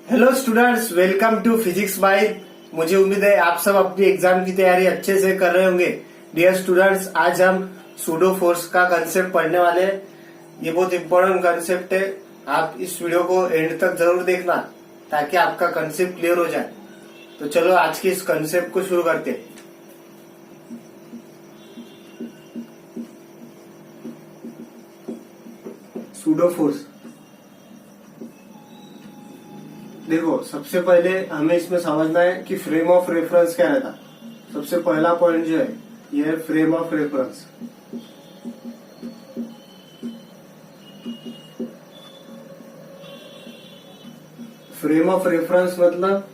Hello students, welcome to physics by. मुझे उम्मीद है आप सब अपनी एग्जाम की तैयारी अच्छे से कर रहे होंगे। डियर स्टूडेंट्स, आज हम सूडो फोर्स का कंसेप्ट पढ़ने वाले हैं। ये बहुत इंपॉर्टेंट कंसेप्ट है। आप इस वीडियो को एंड तक जरूर देखना ताकि आपका कंसेप्ट क्लियर हो जाए। तो चलो आज के इस कंसेप्ट को शुरू करते हैं। सूडो फोर्स, देखो सबसे पहले हमें इसमें समझना है कि फ्रेम ऑफ रेफरेंस क्या रहता। सबसे पहला पॉइंट जो है यह है frame of reference. Frame of reference मतलब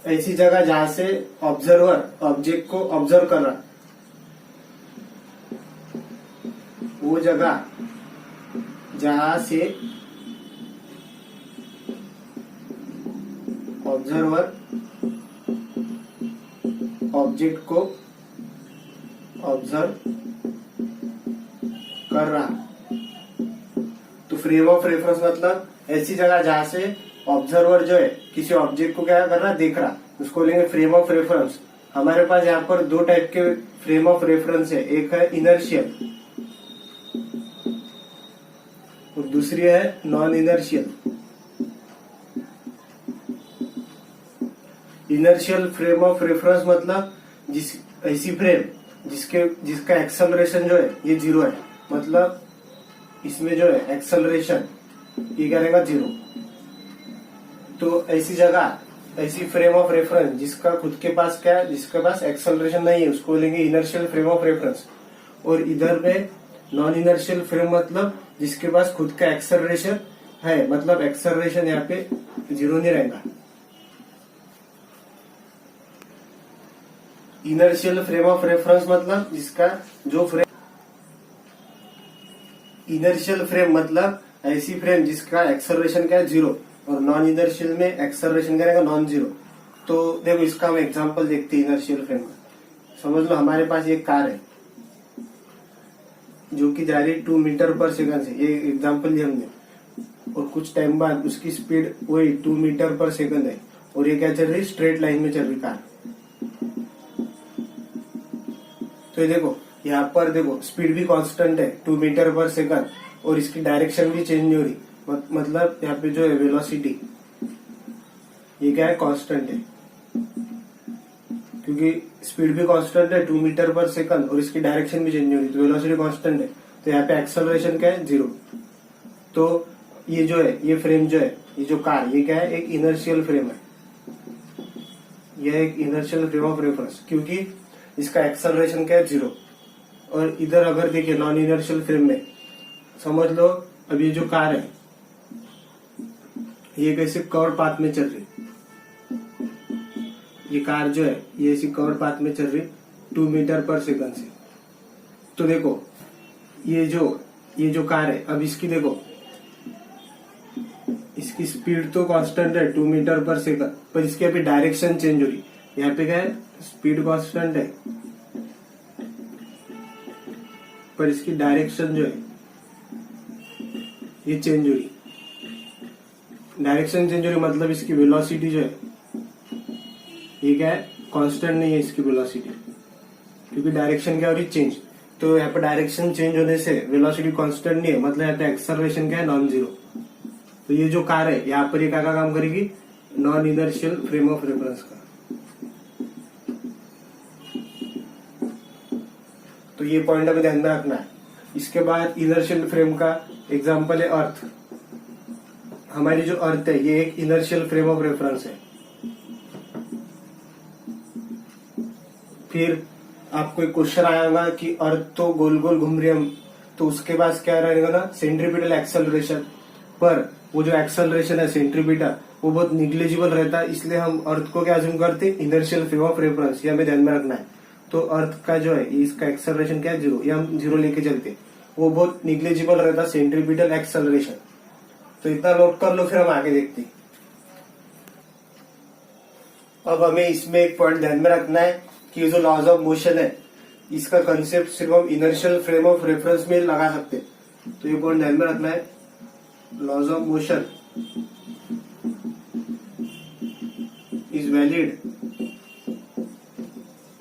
ऐसी जगह जहां से ऑब्जर्वर ऑब्जेक्ट को ऑब्जर्व कर रहा, वो जगह जहां से ऑब्जर्वर ऑब्जेक्ट को ऑब्जर्व कर रहा। तो फ्रेम ऑफ रेफरेंस मतलब ऐसी जगह जहां से ऑब्जर्वर जो है किसी ऑब्जेक्ट को क्या कर रहा, देख रहा, उसको लेंगे फ्रेम ऑफ रेफरेंस। हमारे पास यहाँ पर दो टाइप के फ्रेम ऑफ रेफरेंस है, एक है इनर्शियल और दूसरी है non inertial. Inertial frame of reference मतलब ऐसी फ्रेम जिसका एक्सेलरेशन जो है ये जीरो है, मतलब इसमें जो है एक्सेलरेशन ये क्या रहेगा, जीरो। तो ऐसी जगह, ऐसी फ्रेम ऑफ रेफरेंस जिसका खुद के पास क्या है, जिसके पास एक्सेलरेशन नहीं है, उसको लेंगे इनर्शियल फ्रेम ऑफ रेफरेंस। और इधर में नॉन इनर्शियल फ्रेम मतलब जिसके पास खुद का एक्सेलरेशन है, मतलब एक्सेलरेशन यहाँ पे जीरो नहीं रहेगा। इनर्शियल फ्रेम ऑफ रेफरेंस मतलब जिसका जो फ्रेम, इनर्शियल फ्रेम मतलब ऐसी फ्रेम जिसका एक्सेलरेशन क्या है, जीरो, और नॉन इनर्शियल में एक्सेलरेशन क्या रहेगा, नॉन जीरो। तो देखो इसका हम एग्जांपल देखते हैं इनर्शियल फ्रेम का। समझ लो हमारे पास एक कार है जो कि जा रही 2 मीटर पर सेकंड से, ये एग्जांपल लिया हमने, और कुछ टाइम बाद उसकी स्पीड वही 2 मीटर पर सेकंड है, और ये क्या चल रही, स्ट्रेट लाइन में चल रही कार। तो ये देखो यहाँ पर देखो स्पीड भी कांस्टेंट है 2 मीटर पर सेकंड, और इसकी डायरेक्शन भी चेंज नहीं हो रही, मतलब यहाँ पे जो है वेलोसिटी ये क्या है, कांस्टेंट है, क्योंकि स्पीड भी कांस्टेंट है 2 मीटर पर सेकंड और इसकी डायरेक्शन भी चेंज नहीं हो रही, तो वेलोसिटी कांस्टेंट है। तो यहाँ पे एक्सेलरेशन क्या है, जीरो। तो ये जो है, ये फ्रेम जो है, ये जो कार, ये क्या है, एक इनर्शियल फ्रेम है। यह एक इनर्शियल फ्रेम ऑफ रेफरेंस क्योंकि इसका एक्सेलरेशन क्या है, जीरो। और इधर अगर देखिए नॉन इनर्शियल फ्रेम में, समझ लो अब ये जो कार है ये कैसे कर्व पाथ में चल रही, ये कार जो है ये ऐसी कर्व पाथ में चल रही 2 मीटर पर सेकंड से। तो देखो ये जो कार है, अब इसकी देखो इसकी स्पीड तो कांस्टेंट है 2 मीटर पर सेकंड, पर इसकी अभी डायरेक्शन चेंज हो रही। यहाँ पे क्या है, स्पीड कांस्टेंट है पर इसकी डायरेक्शन जो है ये चेंज हो रही। डायरेक्शन चेंज हो रही मतलब इसकी वेलोसिटी जो है ये क्या है, कांस्टेंट नहीं है इसकी वेलोसिटी, क्योंकि डायरेक्शन क्या हो रही, चेंज। तो यहाँ पे डायरेक्शन चेंज होने से वेलोसिटी कांस्टेंट नहीं है, मतलब यहाँ पे एक्सेलरेशन क्या है, नॉन जीरो। तो ये जो कार है यहाँ पर ये क्या काम करेगी, non inertial frame of reference का। तो ये पॉइंट हमें ध्यान में रखना है। इसके बाद इनर्शियल फ्रेम का एग्जांपल है अर्थ। हमारी जो अर्थ है ये एक इनर्शियल फ्रेम ऑफ रेफरेंस है। फिर आपको एक क्वेश्चन आएगा कि अर्थ तो गोल गोल घूम रही है, तो उसके पास क्या रहेगा ना, सेंट्रीपिटल एक्सेलरेशन। पर वो जो एक्सेलरेशन है सेंट्रीपिटल वो बहुत निग्लिजिबल रहता है, इसलिए हम अर्थ को क्या अज्यूम करते हैं, इनर्शियल फ्रेम ऑफ रेफरेंस। ये हमें ध्यान में रखना है। तो अर्थ का जो है इसका एक्सेलरेशन क्या है, जीरो, या हम जीरो लेके चलते, वो बहुत निग्लिजिबल रहता, सेंट्रीपिटल एक्सेलरेशन। तो इतना नोट कर लो, फिर हम आगे देखते हैं। अब हमें इसमें एक पॉइंट ध्यान में रखना है कि जो लॉज ऑफ मोशन है इसका कंसेप्ट सिर्फ हम इनर्शियल फ्रेम ऑफ रेफरेंस में लगा सकते हैं। तो ये पॉइंट ध्यान में रखना है, laws of motion is valid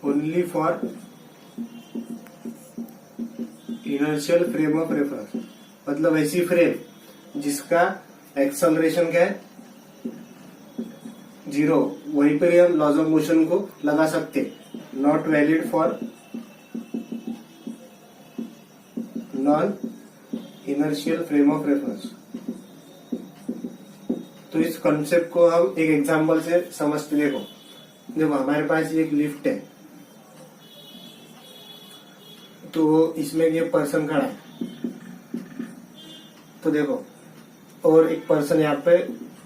only for inertial frame of reference. मतलब ऐसी फ्रेम जिसका एक्सेलरेशन क्या है, 0, वहीं पर ही हम लॉज ऑफ मोशन को लगा सकते। Not valid for non inertial frame of reference. तो इस कॉन्सेप्ट को हम एक एग्जांपल से समझते। देखो हमारे पास एक लिफ्ट है, तो इसमें ये पर्सन खड़ा है, तो देखो, और एक पर्सन यहाँ पे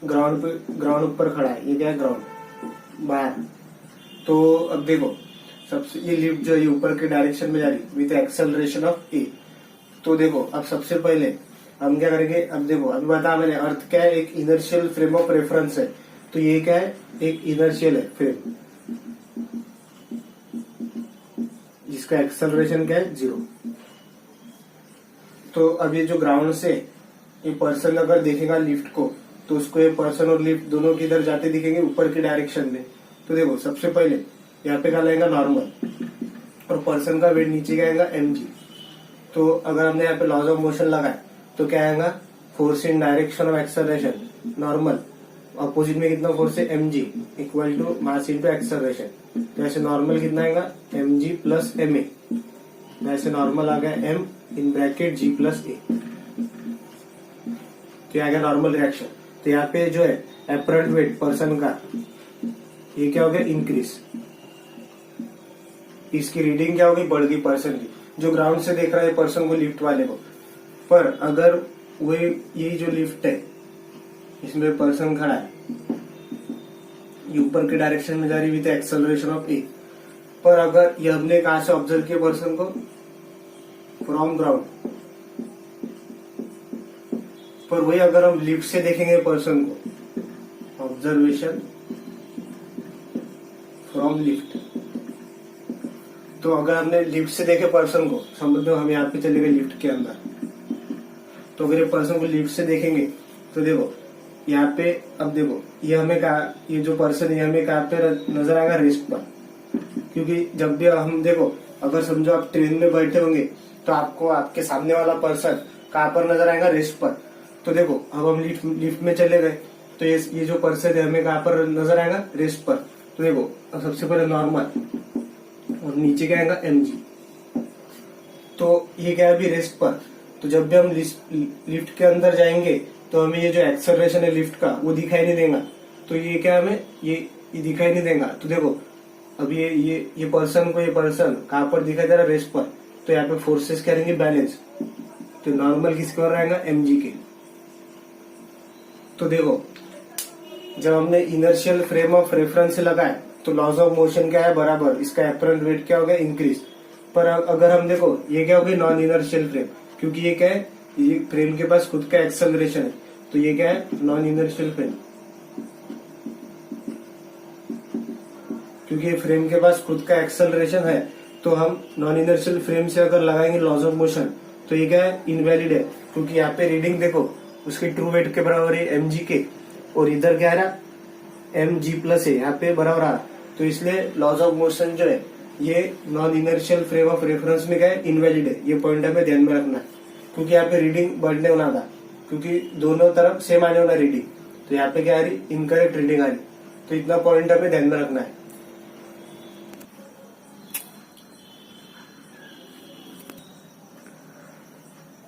ग्राउंड ऊपर खड़ा है। ये क्या है, ग्राउंड बाहर। तो अब देखो, सबसे ये लिफ्ट जो है ऊपर के डायरेक्शन में जा रही विथ एक्सेलरेशन ऑफ ए। तो देखो अब सबसे पहले हम क्या करेंगे, अब देखो अभी बताया मैंने, अर्थ क्या है, एक इनर्शियल फ्रेम ऑफ रेफरेंस है। तो ये क्या है, एक इनर्शियल है फ्रेम जिसका एक्सेलरेशन क्या है, 0। तो अब ये जो ग्राउंड से ये पर्सन अगर देखेगा लिफ्ट को, तो उसको ये पर्सन और लिफ्ट दोनों किधर जाते दिखेंगे, ऊपर की डायरेक्शन में। तो देखो सबसे पहले यहाँ पे क्या लगेगा, नॉर्मल, और पर्सन का वेट नीचे क्या आएगा, mg। तो अगर हमने यहाँ पे लॉज ऑफ मोशन लगाया तो क्या आएगा, force in direction of acceleration normal, opposite में कितना फोर्स है, mg equal to mass into acceleration. तो ऐसे नॉर्मल कितना आएगा, mg प्लस ma। ऐसे नॉर्मल आ गया m in bracket g plus a। तो आ गया नॉर्मल रिएक्शन। तो यहाँ पे जो है एपरेंट वेट पर्सन का, ये क्या हो गया, इंक्रीज। इसकी रीडिंग क्या होगी, बढ़ गई पर्सन की, जो ग्राउंड से देख रहा है पर्सन को, लिफ्ट वाले को। पर अगर वो यही जो लिफ्ट है, इसमें पर्सन खड़ा है, ये ऊपर के डायरेक्शन में जा रही विद एक्सेलरेशन ऑफ ए। पर अगर ये हमने कहा से ऑब्जर्व किया पर्सन को, फ्रॉम ग्राउंड, पर वही अगर हम लिफ्ट से देखेंगे पर्सन को, ऑब्जर्वेशन फ्रॉम लिफ्ट, तो अगर हमने लिफ्ट से देखे पर्सन को, समझ लो हम यहाँ पे चले गए लिफ्ट के अंदर, तो अगर ये पर्सन को लिफ्ट से देखेंगे तो देखो यहाँ पे, अब देखो ये हमें कहा, ये जो पर्सन है हमें कहाँ पे नजर आएगा, रेस्ट पर। क्योंकि जब भी हम देखो, अगर समझो आप ट्रेन में बैठे होंगे तो आपको आपके सामने वाला पर्सन कहाँ पर नजर आएगा, रेस्ट पर। तो देखो अब हम लिफ्ट में चले गए, तो ये जो पर्सन है हमें कहाँ पर नजर आएगा, रेस्ट पर। तो देखो अब सबसे पहले नॉर्मल, और नीचे क्या आएगा, mg। तो ये क्या है, अभी रेस्ट पर। तो जब भी हम लिफ्ट के अंदर जाएंगे तो हमें ये जो एक्सेलरेशन है लिफ्ट का, वो दिखाई नहीं देगा। तो ये क्या, हमें ये दिखाई नहीं देगा। तो देखो अब ये पर्सन को, ये पर्सन कहाँ पर दिखाई दे रहा है, रेस्ट पर। तो यहाँ पे फोर्सेस करेंगे बैलेंस, तो नॉर्मल किसके और रहेगा, mg के। तो देखो जब हमने इनर्शियल फ्रेम ऑफ रेफरेंस से लगाया तो लॉज ऑफ मोशन क्या है, बराबर, इसका एपरेंट वेट क्या हो गया, इंक्रीज। पर अगर हम देखो ये क्या हो गई, नॉन इनर्शियल फ्रेम, क्योंकि ये क्या है, ये फ्रेम के पास खुद का एक्सेलरेशन है। तो ये क्या है, नॉन इनर्शियल फ्रेम, क्योंकि ये फ्रेम के पास खुद का एक्सेलरेशन है। तो हम नॉन इनर्शियल फ्रेम से अगर लगाएंगे लॉज ऑफ मोशन, तो ये क्या है, इनवैलिड है। क्योंकि यहाँ पे रीडिंग देखो उसके ट्रू वेट के बराबर है mg के, और इधर क्या रहा, mg प्लस है, यहाँ पे बराबर आ। तो इसलिए लॉज ऑफ मोशन जो है ये non inertial frame of reference में क्या है, इनवैलिड है। ये पॉइंट हमें ध्यान में रखना है, क्योंकि यहाँ पे रीडिंग बढ़ने होना था, क्योंकि दोनों तरफ सेम आने होना रीडिंग। तो यहाँ पे क्या आ रही, इनकरेक्ट रीडिंग आ रही। तो इतना पॉइंट हमें ध्यान में रखना है।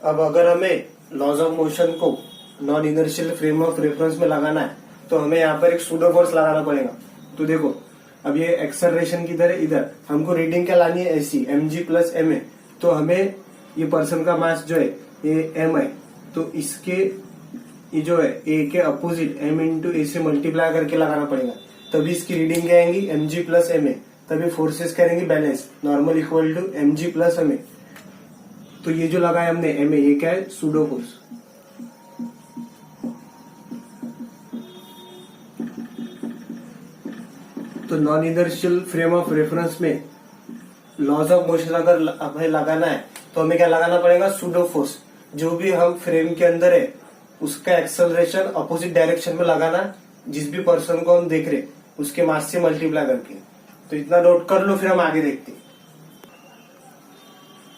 अब अगर हमें लॉज ऑफ मोशन को non inertial frame of reference में लगाना है तो हमें यहाँ पर एक सूडो फोर्स लगाना पड़ेगा। तो देखो अब ये एक्सेलरेशन किधर है, इधर। हमको रीडिंग क्या लानी है, ऐसी mg प्लस ma। तो हमें ये पर्सन का मास जो है ये m है, तो इसके ये जो है a के अपोजिट m इंटू ए से मल्टीप्लाई करके लगाना पड़ेगा। तभी इसकी रीडिंग क्या आएंगी, mg प्लस ma। तभी फोर्सेस करेंगे balance, normal equal to mg plus ma। तो ये जो लगाया हमने ma, ये क्या है, सूडो फोर्स। तो non inertial frame of reference में लॉज ऑफ मोशन अगर हमें लगाना है तो हमें क्या लगाना पड़ेगा, सूडो फोर्स। जो भी हम फ्रेम के अंदर है उसका एक्सेलरेशन अपोजिट डायरेक्शन में लगाना, जिस भी पर्सन को हम देख रहे उसके मास से मल्टीप्लाई करके। तो इतना नोट कर लो, फिर हम आगे देखते हैं।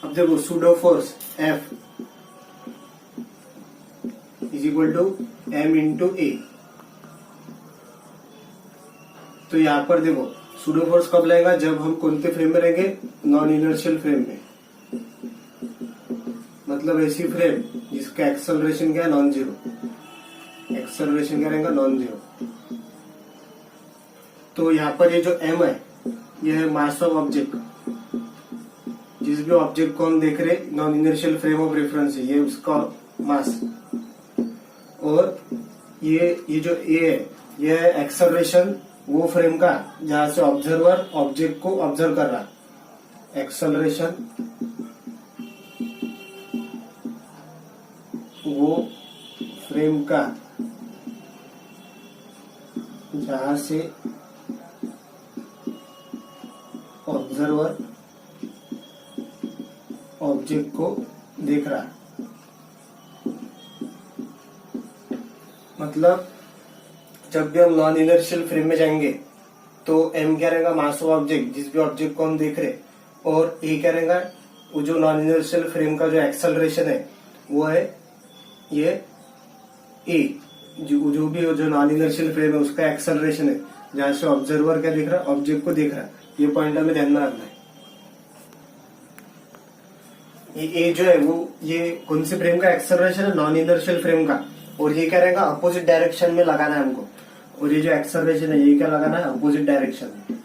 अब देखो pseudo force F is equal to M into a. तो यहां पर देखो सूडो फोर्स कब लगेगा, जब हम कौन से फ्रेम में रहेंगे, नॉन इनर्शियल फ्रेम में, मतलब ऐसी फ्रेम जिसका एक्सेलरेशन क्या है, नॉन जीरो। एक्सेलरेशन क्या रहेगा, नॉन जीरो। तो यहाँ पर ये जो M है, ये है मास ऑफ ऑब्जेक्ट। जिस भी ऑब्जेक्ट को हम देख रहे, non inertial frame of reference है, ये उसका मास। और ये जो A है, ये है एक्सेलरेशन वो फ्रेम का जहां से ऑब्जर्वर ऑब्जेक्ट को ऑब्जर्व कर रहा है। एक्सेलरेशन वो फ्रेम का जहां से ऑब्जर्वर ऑब्जेक्ट को देख रहा है। मतलब जब भी हम नॉन इनर्शियल फ्रेम में जाएंगे तो M क्या रहेगा, मास ऑफ ऑब्जेक्ट, जिस भी ऑब्जेक्ट को हम देख रहे, और A क्या रहेगा, वो जो नॉन इनर्शियल फ्रेम का जो एक्सेलरेशन है वो है ये A। जो भी जो नॉन इनर्शियल फ्रेम है उसका एक्सेलरेशन है जहां से ऑब्जर्वर क्या देख रहा है, ऑब्जेक्ट को देख रहा है। ये पॉइंट हमें ध्यान में रखना है। ये A जो है वो ये कौन से फ्रेम का एक्सेलरेशन है, नॉन इनर्शियल फ्रेम का। और ये क्या रहेगा, अपोजिट डायरेक्शन में लगाना है हमको। और ये जो एक्सेलरेशन है ये क्या लगाना है, अपोजिट डायरेक्शन में।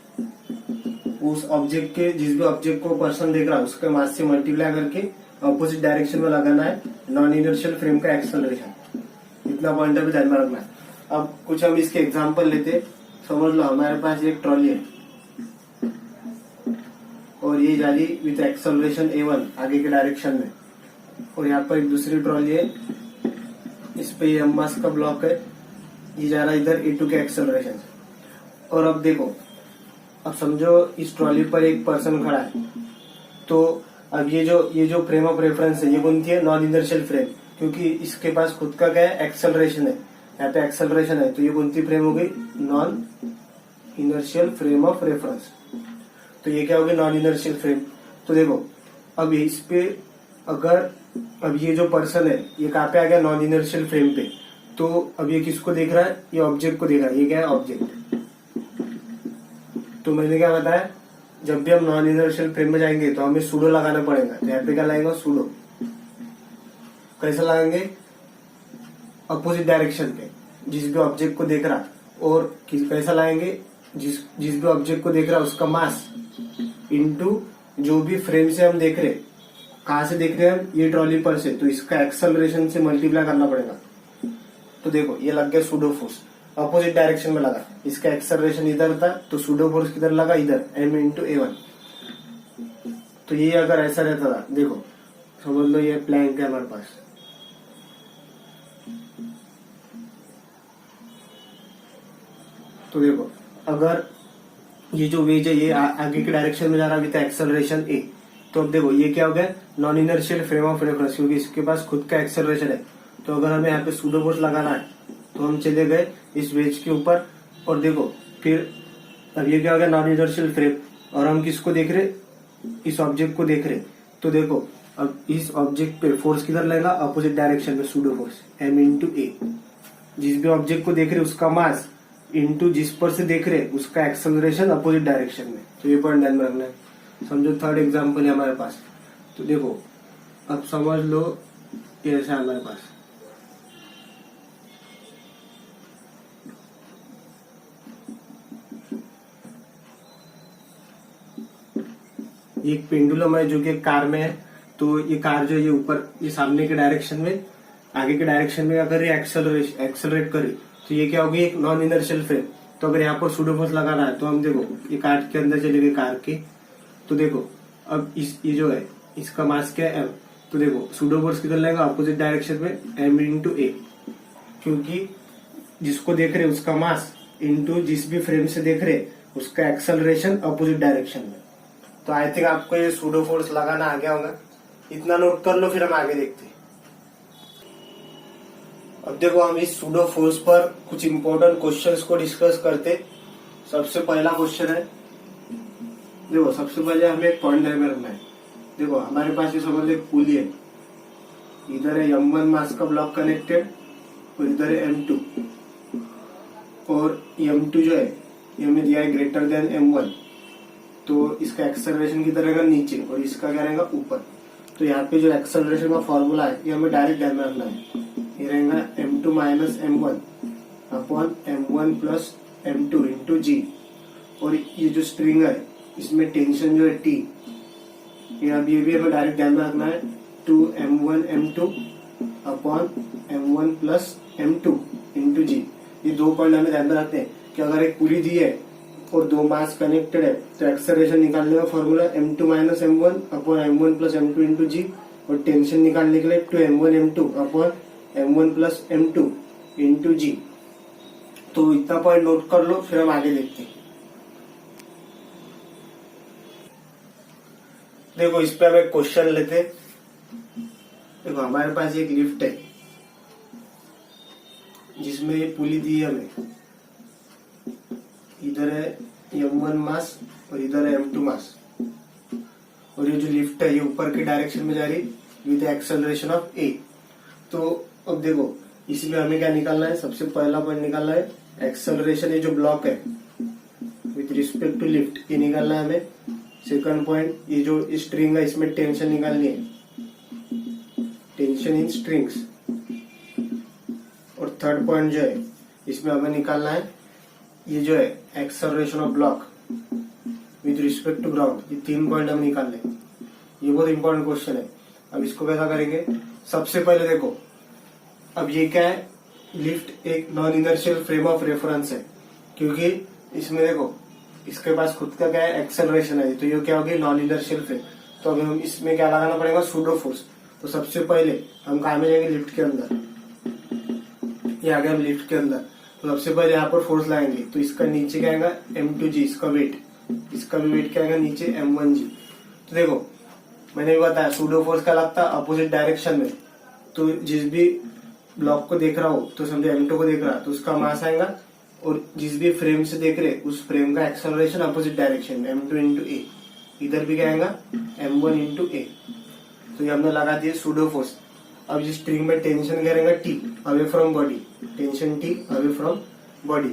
उस ऑब्जेक्ट के, जिस भी ऑब्जेक्ट को पर्सन देख रहा है उसके मास से मल्टीप्लाई करके अपोजिट डायरेक्शन में लगाना है नॉन इनर्शियल फ्रेम का एक्सेलरेशन। इतना पॉइंट भी ध्यान में रखना है। अब कुछ हम इसके एग्जाम्पल लेते। समझ लो हमारे पास एक ट्रॉली है और ये जा रही विथ एक्सेलरेशन A1 आगे के डायरेक्शन में, और यहाँ पर एक दूसरी ट्रॉली है, इस पे ये मास का ब्लॉक है, ये जा रहा है इधर A2 के एक्सेलरेशन। और अब देखो, अब समझो इस ट्रॉली पर एक पर्सन खड़ा है। तो अब ये जो फ्रेम ऑफ रेफरेंस है ये कौन सी है, नॉन इनर्शियल फ्रेम, क्योंकि इसके पास खुद का क्या है, एक्सेलरेशन है। यहाँ पे एक्सेलरेशन है, तो ये कौन सी फ्रेम हो गई, non inertial frame of reference. तो ये क्या होगी, नॉन इनर्शियल फ्रेम। तो देखो अब इस पे अगर अब ये जो पर्सन है ये कहाँ पे आ गया, नॉन इनर्शियल फ्रेम पे। तो अब ये किसको देख रहा है, ये ऑब्जेक्ट को देख रहा है। ये क्या है, ऑब्जेक्ट। तो मैंने क्या बताया, जब भी हम नॉन इनर्शियल फ्रेम में जाएंगे तो हमें सूडो लगाना पड़ेगा। तो यहाँ पे क्या लगाएंगे, सूडो। कैसे लगाएंगे, अपोजिट डायरेक्शन पे, जिस भी ऑब्जेक्ट को देख रहा। और कैसा लाएंगे, जिस भी ऑब्जेक्ट को देख रहा है उसका मास इनटू जो भी फ्रेम से हम देख रहे, कहां से देख रहे हैं हम, ये ट्रॉली पर से, तो इसका एक्सेलरेशन से मल्टीप्लाई करना पड़ेगा। तो देखो ये लग गया सूडो फोर्स, अपोजिट डायरेक्शन में लगा। इसका एक्सेलरेशन इधर था तो सूडो फोर्स किधर लगा, इधर, M इंटू A1। तो ये अगर ऐसा रहता था, देखो समझ लो ये प्लैंक है हमारे पास। तो देखो अगर ये जो वेज है ये आगे के डायरेक्शन में जा रहा है विद एक्सेलरेशन A, तो अब देखो ये क्या हो गया, non inertial frame of reference, क्योंकि इसके पास खुद का एक्सेलरेशन है। तो अगर हमें यहाँ पे सूडो फोर्स लगाना है तो हम चले गए इस वेज के ऊपर, और देखो फिर अब ये क्या हो गया, नॉन इनर्शियल फ्रेम, और हम किसको देख रहे, इस ऑब्जेक्ट को देख रहे। तो देखो अब इस ऑब्जेक्ट पे फोर्स किधर लगेगा, अपोजिट डायरेक्शन में, pseudo force M into A। जिस भी ऑब्जेक्ट को देख रहे उसका मास इनटू जिस पर से देख रहे उसका एक्सेलरेशन अपोजिट डायरेक्शन में। तो ये पॉइंट ध्यान में रखना है। समझो थर्ड एग्जांपल है हमारे पास। तो देखो अब समझ लो ये ऐसा हमारे पास, एक पेंडुलम है जो कि कार में है। तो ये कार जो ये ऊपर ये सामने के डायरेक्शन में, आगे के डायरेक्शन में अगर ये एक्सेलरेट करे तो ये क्या होगी, एक नॉन इनर्शियल फ्रेम। तो अगर यहाँ पर सूडो फोर्स लगाना है तो हम देखो ये कार के अंदर चले गए, कार के। तो देखो अब ये जो है इसका मास क्या है, M। तो देखो सूडो फोर्स किधर लगेगा, अपोजिट डायरेक्शन में, M इंटू A, क्योंकि जिसको देख रहे उसका मास इंटू जिस भी फ्रेम से देख रहे उसका एक्सेलरेशन अपोजिट डायरेक्शन में। तो आई थिंक आपको ये सूडो फोर्स लगाना आ गया होगा। इतना नोट कर लो, फिर हम आगे देखते हैं। अब देखो हम इस सूडो फोर्स पर कुछ इंपॉर्टेंट क्वेश्चंस को डिस्कस करते। सबसे पहला क्वेश्चन है, देखो सबसे पहले हमें एक पॉइंट ध्यान में रखना है। देखो हमारे पास ये समझ एक पुली है, इधर है m1 मास का ब्लॉक कनेक्टेड और इधर है m2, और m2 जो है ये हमें दिया है ग्रेटर देन m1, तो इसका एक्सेलरेशन किधर रहेगा, नीचे, और इसका क्या रहेगा, ऊपर। तो यहाँ पे जो एक्सेलरेशन का फॉर्मूला है ये हमें डायरेक्ट ध्यान में रखना है। ये रहेगा m2 minus m1 upon m1 plus m2 into g, और ये जो स्ट्रिंग है इसमें टेंशन जो है T, ये भी हमें डायरेक्ट ध्यान में रखना है 2m1 m2 upon m1 plus m2 into जी। ये दो पॉइंट हमें ध्यान में रखते हैं कि अगर एक पुली दी है और दो मास कनेक्टेड है तो एक्सेलरेशन निकालने का formula m2 minus m1 upon m1 plus m2 into g, और टेंशन निकालने के लिए 2m1 m2 upon m1 plus m2 into जी। तो इतना पॉइंट नोट कर लो, फिर हम आगे देखते हैं। देखो इस पे हम एक क्वेश्चन लेते। देखो हमारे पास एक लिफ्ट है जिसमें ये पुली दी है हमें, इधर है m1 मास और इधर है m2 मास, और ये जो लिफ्ट है ये ऊपर के डायरेक्शन में जा रही विद एक्सेलरेशन ऑफ a। तो अब देखो इसमें हमें क्या निकालना है, सबसे पहला पॉइंट निकालना है एक्सेलरेशन, ये जो ब्लॉक है विद रिस्पेक्ट टू लिफ्ट, ये निकालना है हमें। सेकंड पॉइंट, ये जो स्ट्रिंग है इसमें टेंशन निकालनी है, टेंशन इन स्ट्रिंग्स। और थर्ड पॉइंट जो है इसमें हमें निकालना है ये जो है acceleration of block with respect to ground. ये तीन पॉइंट हम निकाल लें, ये बहुत इंपॉर्टेंट क्वेश्चन है। अब इसको कैसा करेंगे, सबसे पहले देखो अब ये क्या है, लिफ्ट एक non inertial frame of reference है, क्योंकि इसमें देखो इसके पास खुद का क्या है, एक्सेलरेशन है, तो ये क्या होगी, नॉन इनर्शियल फ्रेम। तो अभी हम इसमें क्या लगाना पड़ेगा, सूडो फोर्स। तो सबसे पहले हम कहा में जाएंगे, लिफ्ट के अंदर। ये आ गए हम लिफ्ट के अंदर, तो सबसे पहले यहाँ पर फोर्स लगाएंगे। तो इसका नीचे क्या आएगा m2g, इसका वेट, इसका भी वेट क्या आएगा नीचे m1g। तो देखो मैंने भी बताया सूडो फोर्स क्या लगता है अपोजिट डायरेक्शन में। तो जिस भी ब्लॉक को देख रहा हो, तो समझे m2 को देख रहा है तो उसका मास आएगा, और जिस भी फ्रेम से देख रहे उस फ्रेम का एक्सेलरेशन अपोजिट डायरेक्शन में m2 इंटू ए। इधर भी क्या आएगा m1 इंटू ए। तो ये हमने लगा दिया सूडो फोर्स। अब इस स्ट्रिंग में टेंशन क्या रहेगा, T away from body, tension T away from body.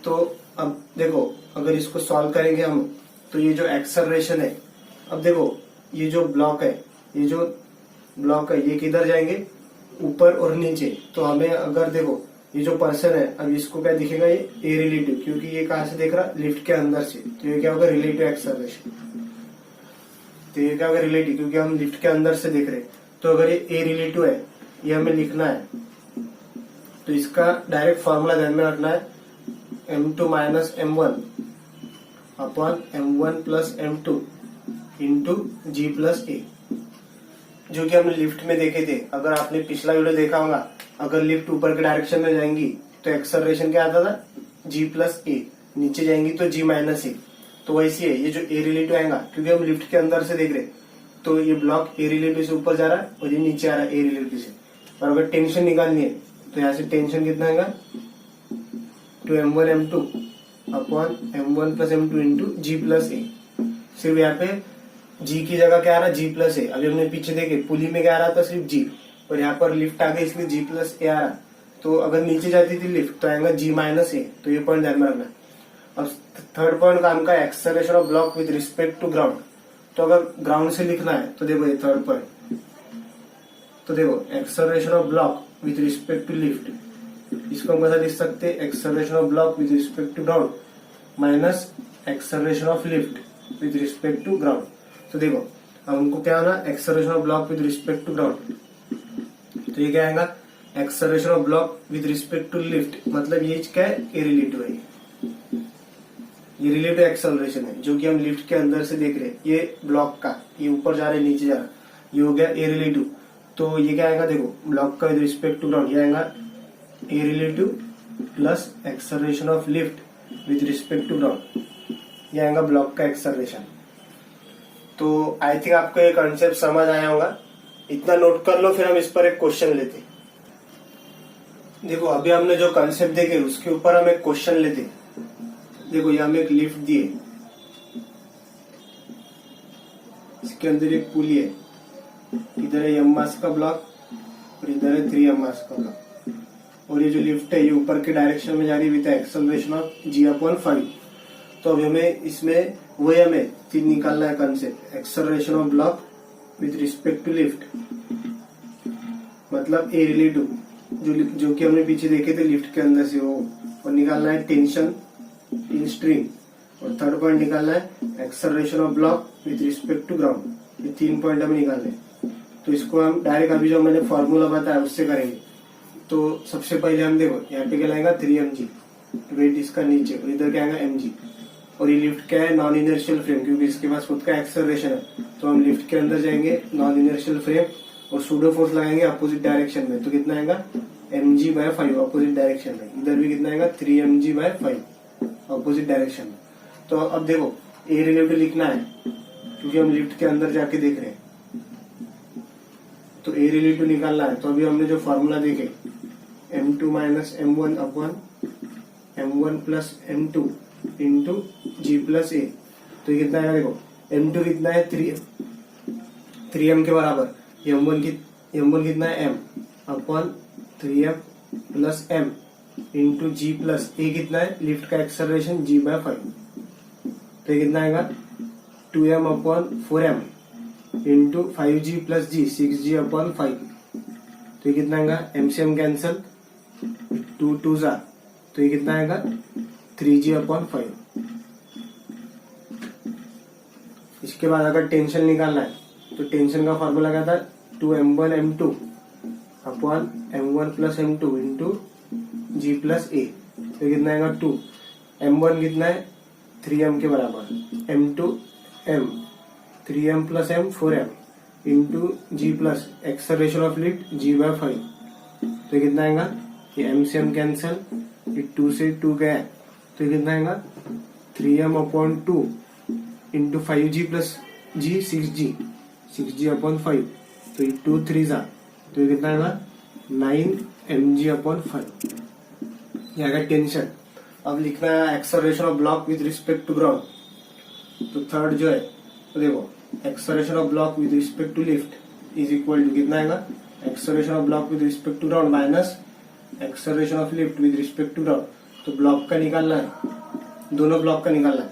तो अब देखो अगर इसको सॉल्व करेंगे हम, तो ये जो एक्सेलरेशन है, अब देखो ये जो ब्लॉक है, ये जो ब्लॉक है ये किधर जाएंगे, ऊपर और नीचे। तो हमें अगर देखो ये जो पर्सन है, अब इसको क्या दिखेगा, ये ए रिलेटिव, क्योंकि ये कहां से देख रहा, लिफ्ट के अंदर से। तो ये क्या होगा, रिलेटिव एक्सेलरेशन। तो ये क्या होगा, रिलेटिव, क्योंकि हम लिफ्ट के अंदर से देख रहे हैं। तो अगर ये ए रिलेटिव है, ये हमें लिखना है, तो इसका डायरेक्ट फॉर्मूला ध्यान में रखना है m2 minus m1 upon m1 plus m2 into g plus a, जो कि हमने लिफ्ट में देखे थे। अगर आपने पिछला वीडियो देखा होगा, अगर लिफ्ट ऊपर के डायरेक्शन में जाएंगी तो एक्सेलरेशन क्या आता था, जी प्लस ए, नीचे जाएंगी तो जी माइनस ए। तो वैसे है ये जो ए रिलेटिव आएगा, क्योंकि हम लिफ्ट के अंदर से देख रहे, तो ये ब्लॉक ए रिलेटिव से ऊपर जा रहा है और ये नीचे आ रहा है ए रिलेटिव से। और अगर टेंशन निकालनी है तो यहाँ से टेंशन कितना आएगा, 2m1 m2 upon m1 plus m2 into g plus a. सिर्फ यहाँ पे जी की जगह क्या आ रहा है, जी प्लस ए। अभी हमने पीछे देखे पुली में क्या आ रहा था, सिर्फ जी, और यहाँ पर लिफ्ट आ गई इसलिए जी प्लस ए आ रहा। तो अगर नीचे जाती थी लिफ्ट तो आएगा जी माइनस ए। तो ये पॉइंट ध्यान में रखना। अब थर्ड पॉइंट काम का acceleration of block with respect to ground. तो अगर ग्राउंड से लिखना है तो देखो ये थर्ड पॉइंट, तो देखो acceleration of block with respect to lift, इसको हम कैसा लिख सकते हैं, acceleration of block with respect to ground minus acceleration of lift with respect to ground. तो देखो अब हमको क्या आना, acceleration of block with respect to ground. तो ये क्या आएगा, acceleration of block with respect to lift, मतलब ये क्या है, ए रिलेटिव है। ये रिलेटिव एक्सेलरेशन है जो कि हम लिफ्ट के अंदर से देख रहे हैं। ये ब्लॉक का, ये ऊपर जा रहा है नीचे जा रहा है, ये हो गया ए रिलेटिव। तो ये क्या आएगा, देखो ब्लॉक का विद रिस्पेक्ट टू ग्राउंड, ये आएगा a relative plus acceleration of lift with respect to ground, ये आएगा ब्लॉक का एक्सेलरेशन। तो आई थिंक आपको ये कॉन्सेप्ट समझ आया होगा, इतना नोट कर लो, फिर हम इस पर एक क्वेश्चन लेते। देखो अभी हमने जो कॉन्सेप्ट देखे उसके ऊपर हम एक क्वेश्चन लेते। देखो यहाँ हमें एक लिफ्ट दिए, इसके अंदर एक पुली है, इधर है m मास का ब्लॉक और इधर है 3m मास का ब्लॉक, और ये जो लिफ्ट है ये ऊपर के डायरेक्शन में जा रही है विद एक्सेलरेशन ऑफ g/5। तो अभी हमें इसमें वही हमें तीन निकालना है concept, acceleration of block with respect to lift, मतलब ए रिलेटिव जो कि हमने पीछे देखे थे लिफ्ट के अंदर से वो, और निकालना है टेंशन इन स्ट्रिंग, और थर्ड पॉइंट निकालना है acceleration of block with respect to ground. ये 3 पॉइंट हमें निकालने। तो इसको हम डायरेक्ट अभी जो मैंने फॉर्मूला बताया उससे करेंगे। तो सबसे पहले हम देखो यहाँ पे क्या लाएगा 3mg, वेट इसका नीचे, और इधर क्या आएगा mg, और ये लिफ्ट क्या है नॉन इनर्शियल फ्रेम, क्योंकि इसके पास खुद का एक्सेलरेशन है। तो हम लिफ्ट के अंदर जाएंगे नॉन इनर्शियल फ्रेम और सूडो फोर्स लगाएंगे अपोजिट डायरेक्शन में। तो कितना आएगा mg/5 अपोजिट डायरेक्शन में, इधर भी कितना आएगा 3mg/5 अपोजिट डायरेक्शन में। तो अब देखो ए रिलेटिव लिखना है क्योंकि हम लिफ्ट के अंदर जाके देख रहे हैं, तो ए रिलेटिव निकालना है। तो अभी हमने जो फॉर्मूला देखे m2 - m1 upon m1 plus m2 into g+a, तो ये कितना आएगा देखो m2 कितना है 3m के बराबर, m1 कितना है m upon 3m plus m into g+a कितना है लिफ्ट का एक्सेलरेशन g/5, तो ये कितना आएगा 2m upon 4m into 5g plus g 6g upon 5, तो ये कितना आएगा MCM कैंसल 2 2 जा, तो ये कितना आएगा 3g अपॉन 5। इसके बाद अगर टेंशन निकालना है तो टेंशन का फॉर्मूला क्या था 2m1 m2 upon m1 plus m2 into g+a, तो कितना आएगा 2, m1 कितना है 3m के बराबर, m2 m 3m plus m 4m into g plus acceleration of lift g/5, तो कितना आएगा ये MCM कैंसल, ये 2 से 2 गया, तो ये कितना आएगा 3m upon 2 into 5g plus g 6g upon 5, तो ये 2 3 जा, तो ये कितना आएगा 9mg अपॉन 5। ये आएगा टेंशन। अब लिखना है acceleration of block with respect to ground. तो थर्ड जो है तो देखो acceleration of block with respect to lift is equal to कितना आएगा acceleration of block with respect to ground minus acceleration of lift with respect to ground. तो block का निकालना है, दोनों ब्लॉक का निकालना है,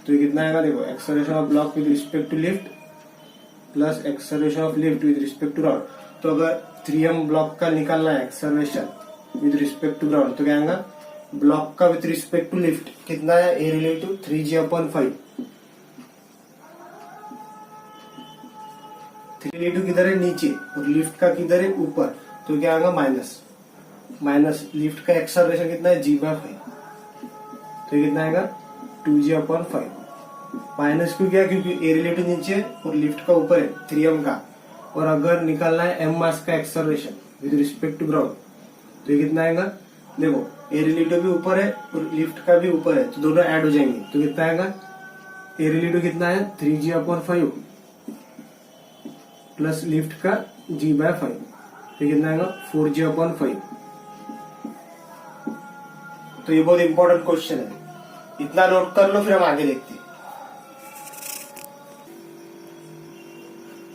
तो ये कितना आएगा देखो acceleration of block with respect to lift plus acceleration of lift with respect to ground. तो अगर 3m ब्लॉक का निकालना है acceleration with respect to ground, तो क्या आएगा ब्लॉक का विद रिस्पेक्ट टू लिफ्ट कितना है a relative 3g upon 5, 3 relative किधर है नीचे और लिफ्ट का किधर है ऊपर, तो क्या आएगा माइनस लिफ्ट का एक्सेलरेशन कितना है g/5, तो ये कितना आएगा 2g अपॉन 5। माइनस क्यों किया क्योंकि ए रिलेटिव नीचे और लिफ्ट का ऊपर है 3m का, और अगर निकालना है m मास का acceleration with respect to ground, तो ये कितना आएगा देखो ए रिलेटिव भी ऊपर है और लिफ्ट का भी ऊपर है, तो दोनों ऐड हो जाएंगे, तो कितना आएगा ए रिलेटिव कितना है 3g अपॉन 5 प्लस लिफ्ट का g/5, तो कितना आएगा 4g अपॉन 5। तो ये बहुत इंपॉर्टेंट क्वेश्चन है, इतना नोट कर लो फिर हम आगे देखते हैं।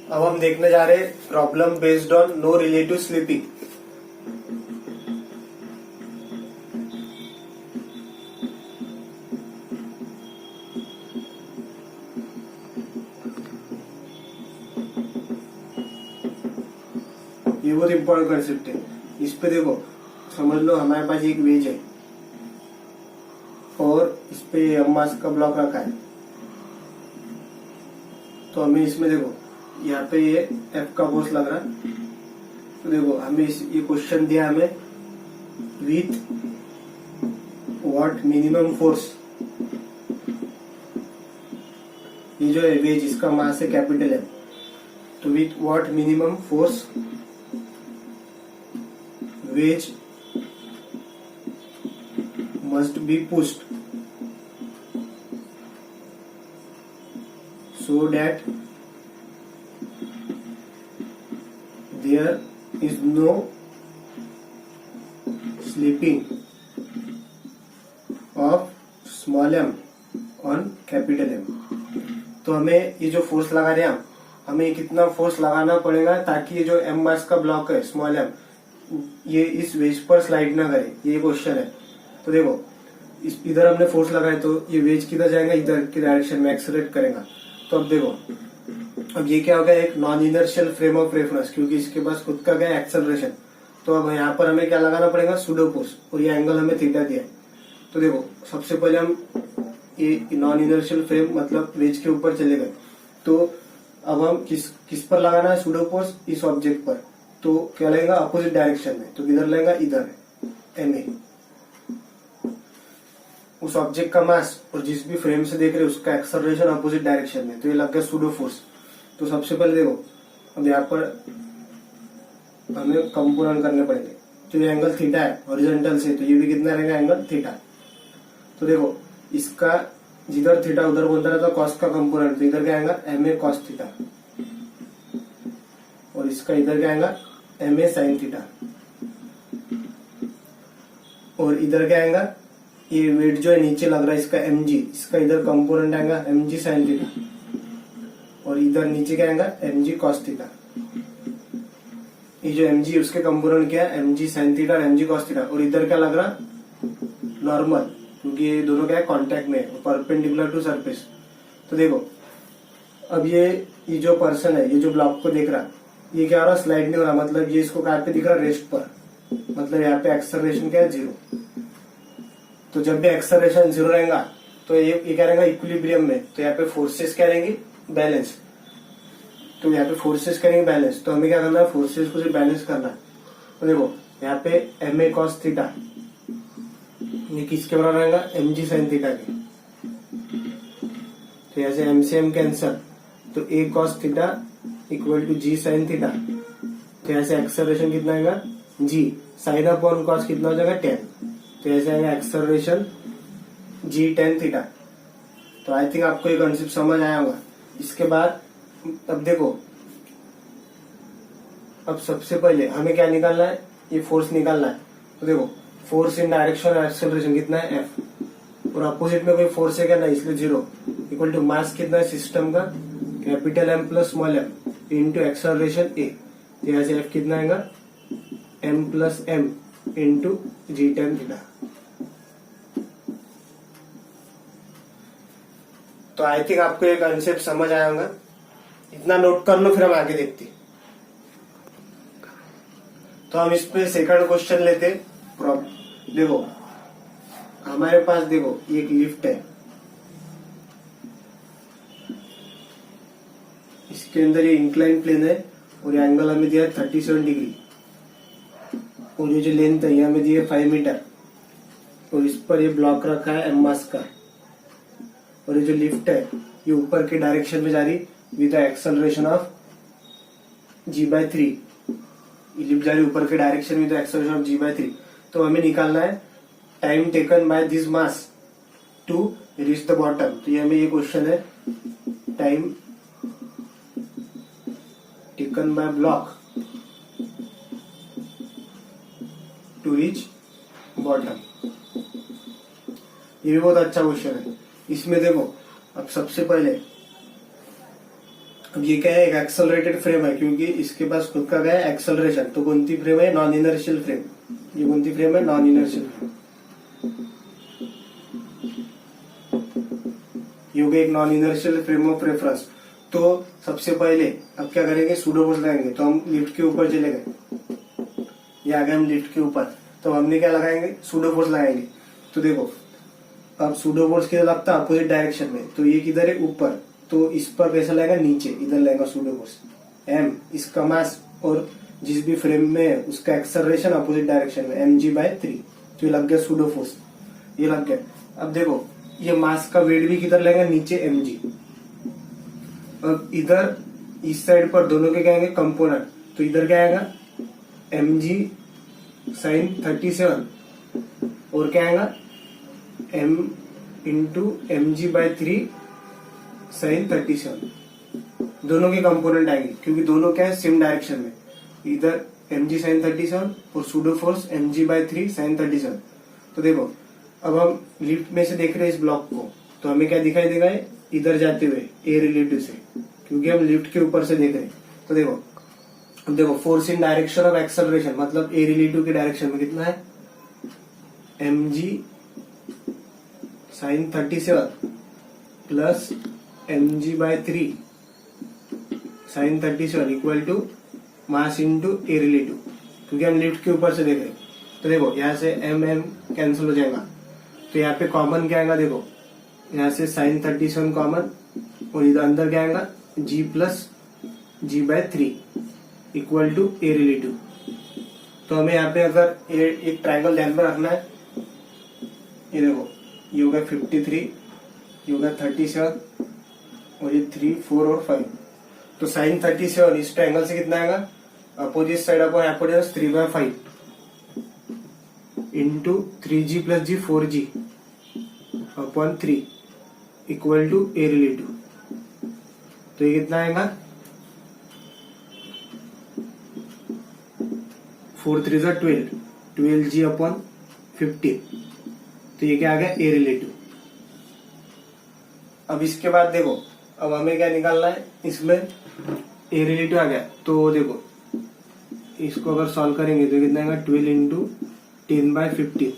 अब हम देखने जा रहे problem based on no relative slipping. ये बहुत इंपॉर्टेंट कंसेप्ट है, इस पे देखो समझ लो हमारे पास एक वेज है और इस पे m मास का ब्लॉक रखा है, तो हमें इसमें देखो यहाँ पे ये F का फोर्स लग रहा है, तो देखो हमें ये क्वेश्चन दिया हमें विथ व्हाट मिनिमम फोर्स, ये जो है वेज इसका मास है कैपिटल M, तो with what minimum force wedge must be pushed so that there is no slipping of small m on capital M. तो हमें ये जो फोर्स लगा रहे हैं हमें कितना फोर्स लगाना पड़ेगा ताकि ये जो एम मास का ब्लॉक है स्मॉल एम ये इस वेज पर स्लाइड ना करे, ये क्वेश्चन है। तो देखो इधर हमने फोर्स लगाया तो ये वेज किधर जाएगा, इधर की डायरेक्शन में एक्सेलरेट करेगा। तो अब देखो अब ये क्या होगा, एक non inertial frame of reference, क्योंकि इसके पास खुद का क्या एक्सेलरेशन। तो अब यहाँ पर हमें क्या लगाना पड़ेगा, सूडो फोर्स, और ये एंगल हमें थीटा दिया है। तो देखो सबसे पहले हम ये नॉन इनर्शियल फ्रेम मतलब वेज के ऊपर चले गए। तो अब हम किस पर लगाना है सूडो फोर्स, इस ऑब्जेक्ट पर। तो क्या लगेगा, अपोजिट डायरेक्शन में। तो किधर लगेगा, इधर एम ए। उस ऑब्जेक्ट का मास और जिस भी फ्रेम से देख रहे हैं उसका एक्सेलरेशन अपोजिट डायरेक्शन में, तो ये लग गया सूडो फोर्स। तो सबसे पहले देखो अब यहाँ पर हमें कंपोनेंट करने पड़ेंगे। तो ये एंगल थीटा है हॉरिजॉन्टल से, तो ये भी कितना रहेगा, एंगल थीटा। तो देखो इसका जिधर थीटा उधर बोलता रहता कॉस का कंपोनेंट, तो इधर क्या आएगा, एम ए कॉस थीटा, और इसका इधर क्या आएगा, एम ए साइन थीटा, और इधर क्या आएगा, ये वेट जो है नीचे लग रहा है इसका एम जी, इसका इधर कंपोनेंट आएगा एम जी साइन थीटा, और इधर नीचे क्या आएगा, एम जी कॉस थीटा। ये जो एम जी उसके कंपोनेंट क्या है, एम जी साइन थीटा और एम जी कॉस थीटा, और इधर क्या लग रहा, नॉर्मल, क्योंकि ये दोनों क्या है, कॉन्टेक्ट में, परपेंडिकुलर टू सरफेस। तो देखो अब ये जो पर्सन है, ये जो ब्लॉक को देख रहा, ये क्या हो रहा, स्लाइड नहीं हो रहा, मतलब ये इसको कहाँ पे दिख रहा, रेस्ट पर, मतलब यहाँ पे एक्सेलरेशन क्या है, 0। तो जब भी एक्सेलरेशन 0 रहेगा तो ये क्या रहेगा, इक्विलिब्रियम में। तो यहाँ पे फोर्सेस क्या रहेंगी, बैलेंस। तो यहाँ पे फोर्सेस करेंगे बैलेंस, तो हमें क्या करना है, फोर्सेस को सिर्फ बैलेंस करना है। तो देखो यहाँ पे एम ए कॉस थीटा ये किसके बराबर रहेगा, एम जी साइन थीटा के। तो यहाँ से एम से एम कैंसल, तो A cos theta equal to G sine theta. तो यहाँ से एक्सेलरेशन कितना आएगा, जी साइन अपॉन कॉस कितना हो जाएगा, 10। तो ऐसे आएगा एक्सेलरेशन जी टेन थीटा। तो आई थिंक आपको ये कॉन्सेप्ट समझ आया होगा। इसके बाद अब देखो अब सबसे पहले हमें क्या निकालना है, ये फोर्स निकालना है। तो देखो force in direction of acceleration कितना है, एफ, और अपोजिट में कोई फोर्स है क्या, नहीं, इसलिए 0 इक्वल टू मास कितना है सिस्टम का, capital M plus small M into acceleration A. तो यहाँ से एफ कितना आएगा, M plus M into G tan theta. तो आई थिंक आपको ये कॉन्सेप्ट समझ आया होगा, इतना नोट कर लो, फिर हम आगे देखते हैं। तो हम इस पे सेकंड क्वेश्चन लेते। देखो हमारे पास देखो एक लिफ्ट है, इसके अंदर ये इंक्लाइन प्लेन है, और ये एंगल हमें दिया है 37 डिग्री, और ये जो लेंथ है ये हमें दी है 5 मीटर, और इस पर ये ब्लॉक रखा है एम मास का, और ये जो लिफ्ट है ये ऊपर के डायरेक्शन में जा रही विद एक्सेलरेशन ऑफ g/3। ये लिफ्ट जा रही ऊपर के direction with acceleration of g/3। तो हमें निकालना है time taken by this mass to reach the bottom. तो ये हमें ये क्वेश्चन है, time taken by block to reach bottom. ये भी बहुत अच्छा क्वेश्चन है। इसमें देखो अब सबसे पहले अब ये क्या है, एक एक्सेलरेटेड फ्रेम है, क्योंकि इसके पास खुद का क्या है, एक्सेलरेशन। तो कौन सी फ्रेम है, नॉन इनर्शियल फ्रेम। ये कौन सी फ्रेम है, नॉन इनर्शियल फ्रेम। ये हो गया एक non inertial frame of reference. तो सबसे पहले अब क्या करेंगे, सूडो फोर्स लगाएंगे। तो हम लिफ्ट के ऊपर चले गए, ये आ गए हम लिफ्ट के ऊपर, तो हमने क्या लगाएंगे, सूडो फोर्स लगाएंगे। तो देखो अब सूडो फोर्स किधर लगता है, अपोजिट डायरेक्शन में। तो ये किधर है, ऊपर, तो इस पर कैसा लगेगा, नीचे, इधर लगेगा सूडो फोर्स एम, इसका मास, और जिस भी फ्रेम में है उसका एक्सेलरेशन अपोजिट डायरेक्शन में mg/3। तो ये लग गया सूडो फोर्स, ये लग गया। अब देखो ये मास का वेट भी किधर लगेगा, नीचे mg। अब इधर इस साइड पर दोनों के क्या आएंगे, कंपोनेंट। तो इधर क्या आएगा, mg साइन 37, और क्या आएगा, m इंटू mg/3 साइन 37। दोनों के कंपोनेंट आएंगे, क्योंकि दोनों क्या है, सेम डायरेक्शन में। इधर mg साइन 37 और सूडो फोर्स mg/3 साइन 37। तो देखो अब हम लिफ्ट में से देख रहे हैं इस ब्लॉक को, तो हमें क्या दिखाई देगा, इधर जाते हुए ए रिलेटिव से, क्योंकि हम लिफ्ट के ऊपर से देख रहे हैं। तो देखो force in direction of acceleration, मतलब ए रिलेटिव के डायरेक्शन में कितना है, mg sin 37 plus mg/3 sin 37 equal to mass into a relative, क्योंकि हम लिफ्ट के ऊपर से देख रहे हैं। तो देखो यहाँ से m कैंसिल हो जाएगा, तो यहाँ पे कॉमन क्या आएगा, देखो यहाँ से sin 37 कॉमन, और इधर अंदर क्या आएगा, g plus g/3 equal to a relative. तो हमें यहाँ पे अगर एक ट्राइंगल ध्यान में रखना है, ये देखो ये हो गया 53, ये हो गया 37, और ये 3, 4 और 5। तो sin 37 इस ट्राइंगल से कितना आएगा, opposite side upon hypotenuse 3/5 into 3g plus g 4g upon 3 equal to a relative. तो ये कितना आएगा, 4 3 12, 12g अपॉन 15। तो ये क्या आ गया, ए रिलेटिव। अब इसके बाद देखो, अब हमें क्या निकालना है, इसमें ए रिलेटिव आ गया। तो देखो इसको अगर सॉल्व करेंगे तो कितना आएगा, 12 इंटू 10/15।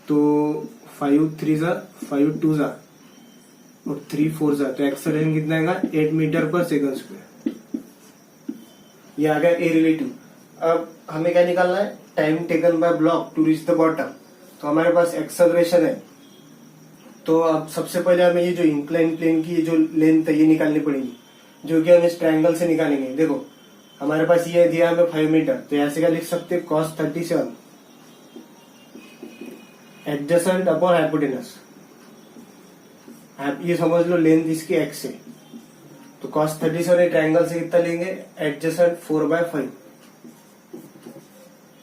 तो 5 3 5 2 और 3 4 तो एक्सेलरेशन कितना आएगा, 8 मीटर पर सेकंड स्क्वायर। ये आ गया ए रिलेटिव। अब हमें क्या निकालना है, time taken by block to reach the bottom. तो हमारे पास एक्सेलरेशन है, तो अब सबसे पहले हमें ये जो इंक्लाइन प्लेन की जो लेंथ है ये निकालनी पड़ेगी, जो कि हम इस ट्रायंगल से निकालेंगे। देखो हमारे पास ये दिया हमें 5 मीटर, तो ऐसे क्या लिख सकते हैं, cos 37 एडजेसेंट अपॉन हाइपोटेनस। ये समझ लो लेंथ इसकी x है, तो cos 37 ट्रायंगल से कितना लेंगे, एडजेसेंट 4/5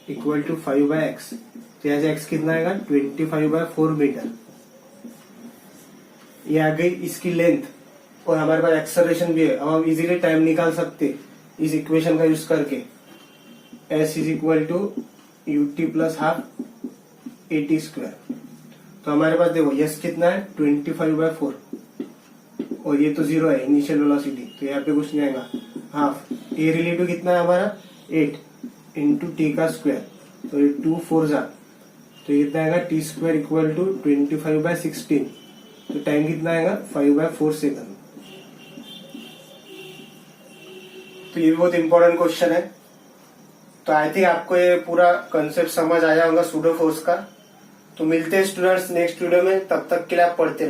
इक्वल टू 5/x। तो यहाँ से x कितना आएगा, 25/4 मीटर। ये आ गई इसकी लेंथ, और हमारे पास एक्सेलरेशन भी है। अब हम इजीली टाइम निकाल सकते इस इक्वेशन का यूज करके, s is equal to ut plus half at²। तो हमारे पास देखो s कितना है, 25/4, और ये तो 0 है इनिशियल वेलोसिटी, तो यहाँ पे कुछ नहीं आएगा, हाफ। ए रिलेटिव कितना है हमारा, 8 इंटू टी का स्क्वायर, तो ये 2 4 तो ये कितना आएगा, t² इक्वल टू 25/16। तो टाइम कितना आएगा, 5/4 सेकंड। तो ये भी बहुत इंपॉर्टेंट क्वेश्चन है। तो आई थिंक आपको ये पूरा कंसेप्ट समझ आया होगा सूडो फोर्स का। तो मिलते हैं स्टूडेंट्स नेक्स्ट वीडियो में, तब तक के लिए आप पढ़ते रहिए।